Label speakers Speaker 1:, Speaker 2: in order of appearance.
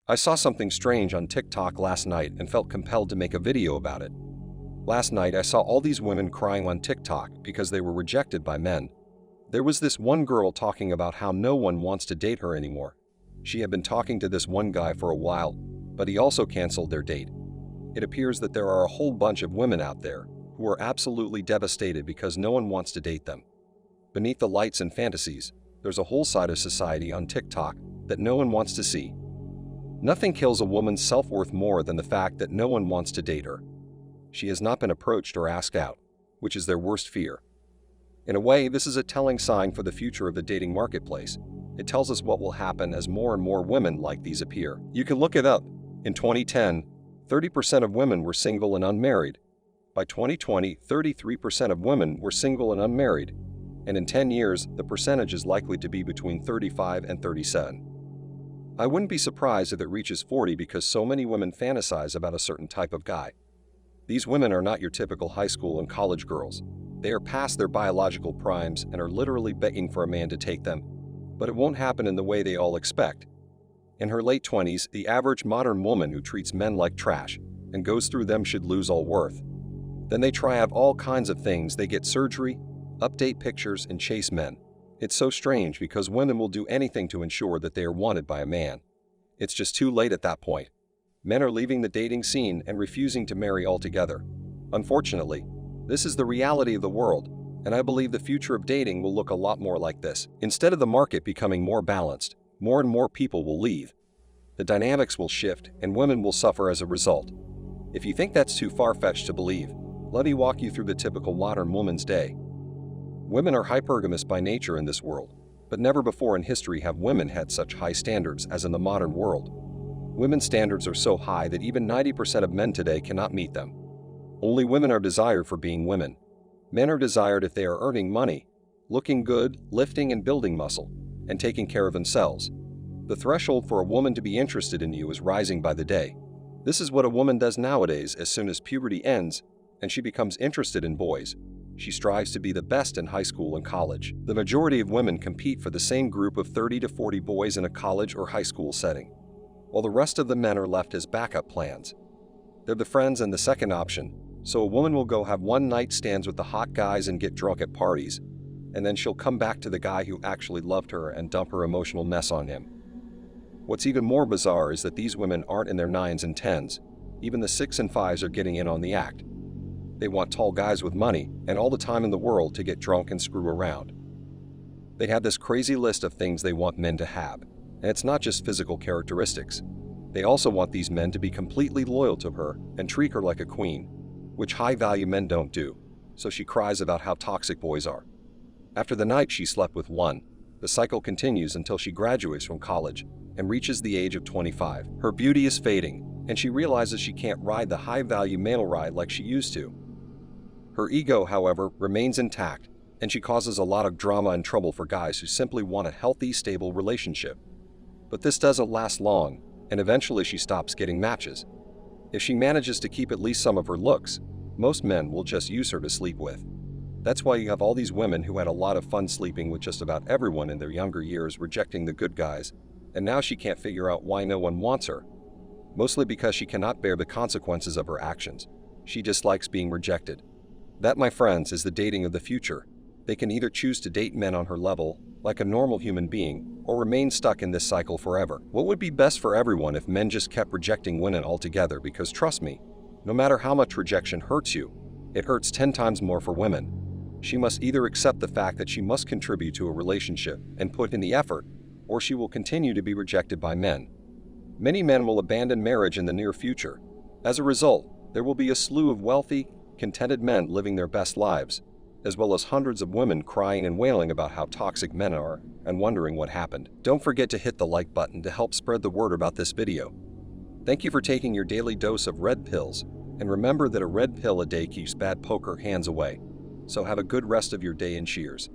Speaker 1: I saw something strange on TikTok last night and felt compelled to make a video about it. Last night I saw all these women crying on TikTok because they were rejected by men. There was this one girl talking about how no one wants to date her anymore. She had been talking to this one guy for a while, but he also canceled their date. It appears that there are a whole bunch of women out there who are absolutely devastated because no one wants to date them. Beneath the lights and fantasies, there's a whole side of society on TikTok that no one wants to see. Nothing kills a woman's self-worth more than the fact that no one wants to date her. She has not been approached or asked out, which is their worst fear. In a way, this is a telling sign for the future of the dating marketplace. It tells us what will happen as more and more women like these appear. You can look it up. In 2010, 30% of women were single and unmarried. By 2020, 33% of women were single and unmarried. And in 10 years, the percentage is likely to be between 35 and 37. I wouldn't be surprised if it reaches 40 because so many women fantasize about a certain type of guy. These women are not your typical high school and college girls. They are past their biological primes and are literally begging for a man to take them. But it won't happen in the way they all expect. In her late 20s, the average modern woman who treats men like trash and goes through them should lose all worth. Then they try out all kinds of things. They get surgery, update pictures, and chase men. It's so strange because women will do anything to ensure that they are wanted by a man. It's just too late at that point. Men are leaving the dating scene and refusing to marry altogether. Unfortunately, this is the reality of the world, and I believe the future of dating will look a lot more like this. Instead of the market becoming more balanced, more and more people will leave. The dynamics will shift, and women will suffer as a result. If you think that's too far-fetched to believe, let me walk you through the typical modern woman's day. Women are hypergamous by nature in this world, but never before in history have women had such high standards as in the modern world. Women's standards are so high that even 90% of men today cannot meet them. Only women are desired for being women. Men are desired if they are earning money, looking good, lifting and building muscle, and taking care of themselves. The threshold for a woman to be interested in you is rising by the day. This is what a woman does nowadays as soon as puberty ends and she becomes interested in boys. She strives to be the best in high school and college. The majority of women compete for the same group of 30 to 40 boys in a college or high school setting, while the rest of the men are left as backup plans. They're the friends and the second option, so a woman will go have one-night stands with the hot guys and get drunk at parties, and then she'll come back to the guy who actually loved her and dump her emotional mess on him. What's even more bizarre is that these women aren't in their 9s and 10s. Even the 6 and 5s are getting in on the act. They want tall guys with money and all the time in the world to get drunk and screw around. They have this crazy list of things they want men to have, and it's not just physical characteristics. They also want these men to be completely loyal to her and treat her like a queen, which high-value men don't do, so she cries about how toxic boys are. After the night she slept with one, the cycle continues until she graduates from college and reaches the age of 25. Her beauty is fading, and she realizes she can't ride the high-value male ride like she used to. Her ego, however, remains intact, and she causes a lot of drama and trouble for guys who simply want a healthy, stable relationship. But this doesn't last long, and eventually she stops getting matches. If she manages to keep at least some of her looks, most men will just use her to sleep with. That's why you have all these women who had a lot of fun sleeping with just about everyone in their younger years rejecting the good guys, and now she can't figure out why no one wants her. Mostly because she cannot bear the consequences of her actions. She dislikes being rejected. That, my friends, is the dating of the future. They can either choose to date men on her level, like a normal human being, or remain stuck in this cycle forever. What would be best for everyone if men just kept rejecting women altogether? Because trust me, no matter how much rejection hurts you, it hurts 10 times more for women. She must either accept the fact that she must contribute to a relationship and put in the effort, or she will continue to be rejected by men. Many men will abandon marriage in the near future. As a result, there will be a slew of wealthy, contented men living their best lives, as well as hundreds of women crying and wailing about how toxic men are and wondering what happened. Don't forget to hit the like button to help spread the word about this video. Thank you for taking your daily dose of red pills, and remember that a red pill a day keeps bad poker hands away. So have a good rest of your day and cheers.